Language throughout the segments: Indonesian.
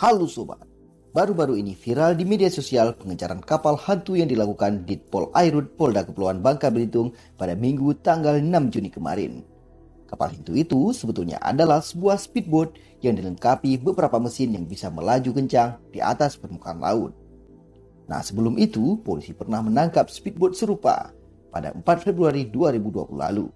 Halo sobat, baru-baru ini viral di media sosial pengejaran kapal hantu yang dilakukan Ditpol Airut Polda Kepulauan Bangka Belitung pada Minggu tanggal 6 Juni kemarin. Kapal hantu itu sebetulnya adalah sebuah speedboat yang dilengkapi beberapa mesin yang bisa melaju kencang di atas permukaan laut. Nah, sebelum itu polisi pernah menangkap speedboat serupa pada 4 Februari 2020 lalu.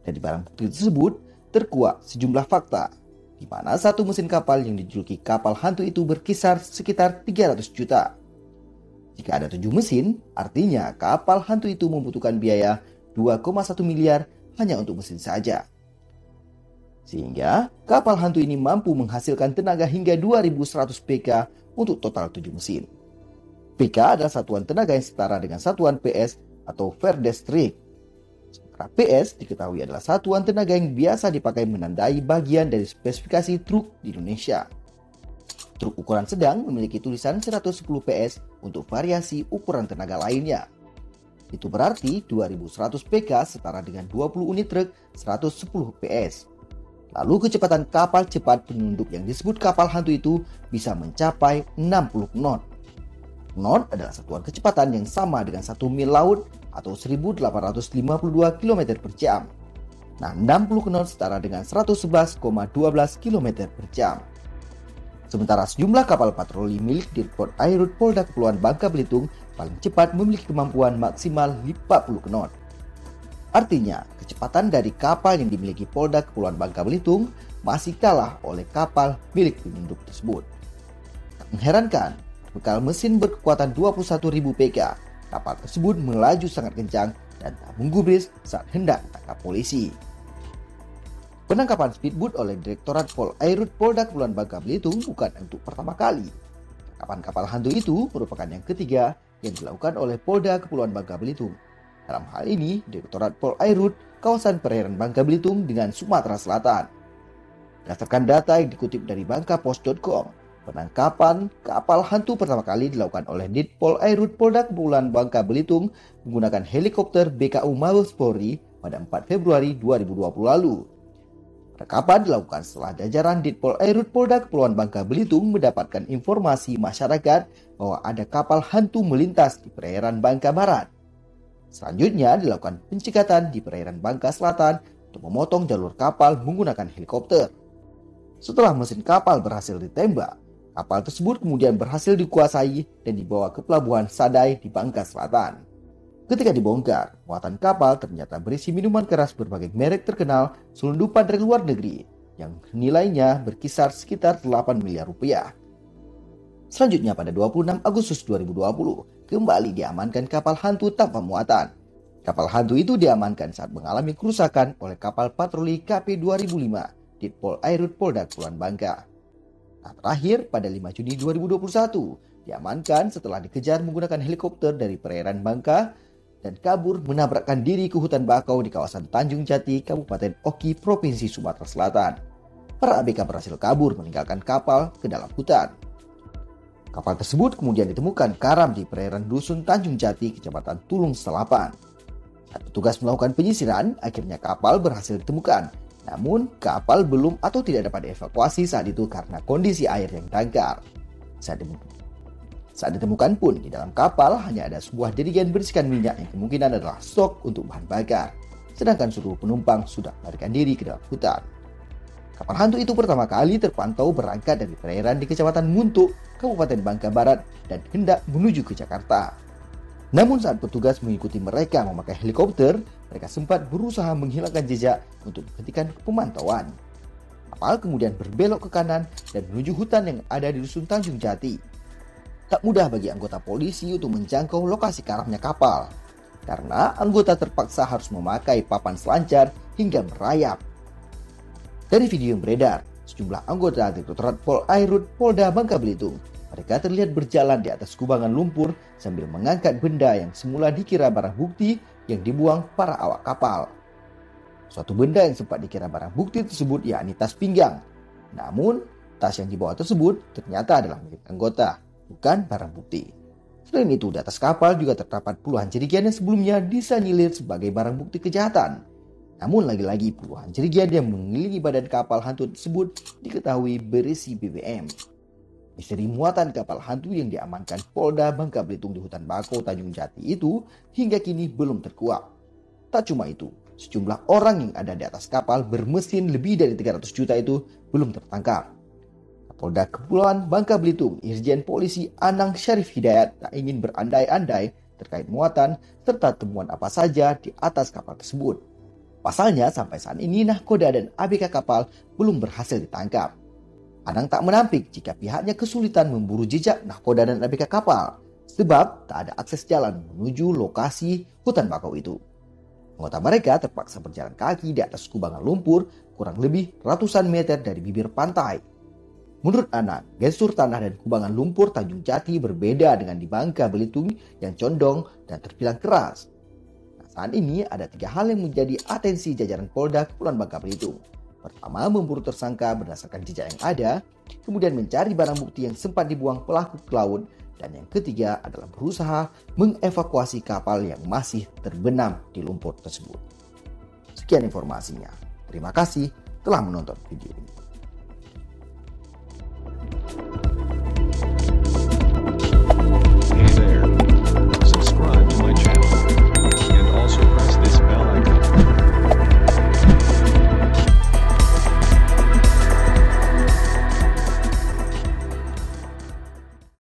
Dan di barang bukti tersebut terkuak sejumlah fakta, di mana satu mesin kapal yang dijuluki kapal hantu itu berkisar sekitar 300 juta. Jika ada 7 mesin, artinya kapal hantu itu membutuhkan biaya 2,1 miliar hanya untuk mesin saja. Sehingga kapal hantu ini mampu menghasilkan tenaga hingga 2100 PK untuk total 7 mesin. PK adalah satuan tenaga yang setara dengan satuan PS atau Verdestrict. Sementara PS diketahui adalah satuan tenaga yang biasa dipakai menandai bagian dari spesifikasi truk di Indonesia. Truk ukuran sedang memiliki tulisan 110 PS untuk variasi ukuran tenaga lainnya. Itu berarti 2100 PK setara dengan 20 unit truk 110 PS. Lalu kecepatan kapal cepat penunduk yang disebut kapal hantu itu bisa mencapai 60 knot. Knot adalah satuan kecepatan yang sama dengan 1 mil laut atau 1852 km per jam. Nah, 60 knot setara dengan 111,12 km per jam. Sementara sejumlah kapal patroli milik Ditpol Airut Polda Kepulauan Bangka Belitung paling cepat memiliki kemampuan maksimal 50 knot. Artinya, kecepatan dari kapal yang dimiliki Polda Kepulauan Bangka Belitung masih kalah oleh kapal milik penunduk tersebut. Tak mengherankan, bekal mesin berkekuatan 21.000 PK, kapal tersebut melaju sangat kencang dan tak menggubris saat hendak ditangkap polisi. Penangkapan speedboat oleh Direktorat Pol Airut Polda Kepulauan Bangka Belitung bukan untuk pertama kali. Penangkapan kapal hantu itu merupakan yang ketiga yang dilakukan oleh Polda Kepulauan Bangka Belitung. Dalam hal ini, Direktorat Pol Airut kawasan perairan Bangka Belitung dengan Sumatera Selatan. Berdasarkan data yang dikutip dari bangkapos.com, penangkapan kapal hantu pertama kali dilakukan oleh Ditpol Airut Polda Kepulauan Bangka Belitung menggunakan helikopter BKU Mabes Polri pada 4 Februari 2020 lalu. Penangkapan dilakukan setelah jajaran Ditpol Airut Polda Kepulauan Bangka Belitung mendapatkan informasi masyarakat bahwa ada kapal hantu melintas di perairan Bangka Barat. Selanjutnya dilakukan pencekatan di perairan Bangka Selatan untuk memotong jalur kapal menggunakan helikopter. Setelah mesin kapal berhasil ditembak, kapal tersebut kemudian berhasil dikuasai dan dibawa ke pelabuhan Sadai di Bangka Selatan. Ketika dibongkar, muatan kapal ternyata berisi minuman keras berbagai merek terkenal selundupan dari luar negeri yang nilainya berkisar sekitar 8 miliar rupiah. Selanjutnya pada 26 Agustus 2020, kembali diamankan kapal hantu tanpa muatan. Kapal hantu itu diamankan saat mengalami kerusakan oleh kapal patroli KP 2005 Ditpol Airut Polda Kepulauan Bangka. Nah, terakhir pada 5 Juni 2021 diamankan setelah dikejar menggunakan helikopter dari perairan Bangka dan kabur menabrakkan diri ke hutan bakau di kawasan Tanjung Jati, Kabupaten Oki, Provinsi Sumatera Selatan. Para ABK berhasil kabur meninggalkan kapal ke dalam hutan. Kapal tersebut kemudian ditemukan karam di perairan Dusun Tanjung Jati, Kecamatan Tulung Selapan. Saat petugas melakukan penyisiran, akhirnya kapal berhasil ditemukan. Namun, kapal belum atau tidak dapat dievakuasi saat itu karena kondisi air yang dangkal. Saat ditemukan pun, di dalam kapal hanya ada sebuah jerigen berisikan minyak yang kemungkinan adalah stok untuk bahan bakar. Sedangkan seluruh penumpang sudah melarikan diri ke dalam hutan. Kapal hantu itu pertama kali terpantau berangkat dari perairan di Kecamatan Muntuk, Kabupaten Bangka Barat dan hendak menuju ke Jakarta. Namun saat petugas mengikuti mereka memakai helikopter, mereka sempat berusaha menghilangkan jejak untuk menghentikan pemantauan. Kapal kemudian berbelok ke kanan dan menuju hutan yang ada di Dusun Tanjung Jati. Tak mudah bagi anggota polisi untuk menjangkau lokasi karamnya kapal, karena anggota terpaksa harus memakai papan selancar hingga merayap. Dari video yang beredar, sejumlah anggota Direktorat Pol Airut Polda Bangka Belitung Mereka terlihat berjalan di atas kubangan lumpur sambil mengangkat benda yang semula dikira barang bukti yang dibuang para awak kapal. Suatu benda yang sempat dikira barang bukti tersebut yakni tas pinggang. Namun, tas yang dibawa tersebut ternyata adalah milik anggota, bukan barang bukti. Selain itu, di atas kapal juga terdapat puluhan jerigen yang sebelumnya disanyilir sebagai barang bukti kejahatan. Namun lagi-lagi puluhan jerigen yang mengelilingi badan kapal hantu tersebut diketahui berisi BBM. Misteri muatan kapal hantu yang diamankan Polda Bangka Belitung di hutan bakau Tanjung Jati itu hingga kini belum terkuak. Tak cuma itu, sejumlah orang yang ada di atas kapal bermesin lebih dari 300 juta itu belum tertangkap. Polda Kepulauan Bangka Belitung, Irjen Polisi Anang Syarif Hidayat tak ingin berandai-andai terkait muatan serta temuan apa saja di atas kapal tersebut. Pasalnya sampai saat ini nahkoda dan ABK kapal belum berhasil ditangkap. Anang tak menampik jika pihaknya kesulitan memburu jejak nahkoda dan ABK kapal sebab tak ada akses jalan menuju lokasi hutan bakau itu. Anggota mereka terpaksa berjalan kaki di atas kubangan lumpur kurang lebih ratusan meter dari bibir pantai. Menurut Anang, gestur tanah dan kubangan lumpur Tanjung Jati berbeda dengan di Bangka Belitung yang condong dan terbilang keras. Saat ini ada 3 hal yang menjadi atensi jajaran Polda Kepulauan Bangka Belitung. Pertama, memburu tersangka berdasarkan jejak yang ada, kemudian mencari barang bukti yang sempat dibuang pelaku ke laut, dan yang ketiga adalah berusaha mengevakuasi kapal yang masih terbenam di lumpur tersebut. Sekian informasinya. Terima kasih telah menonton video ini.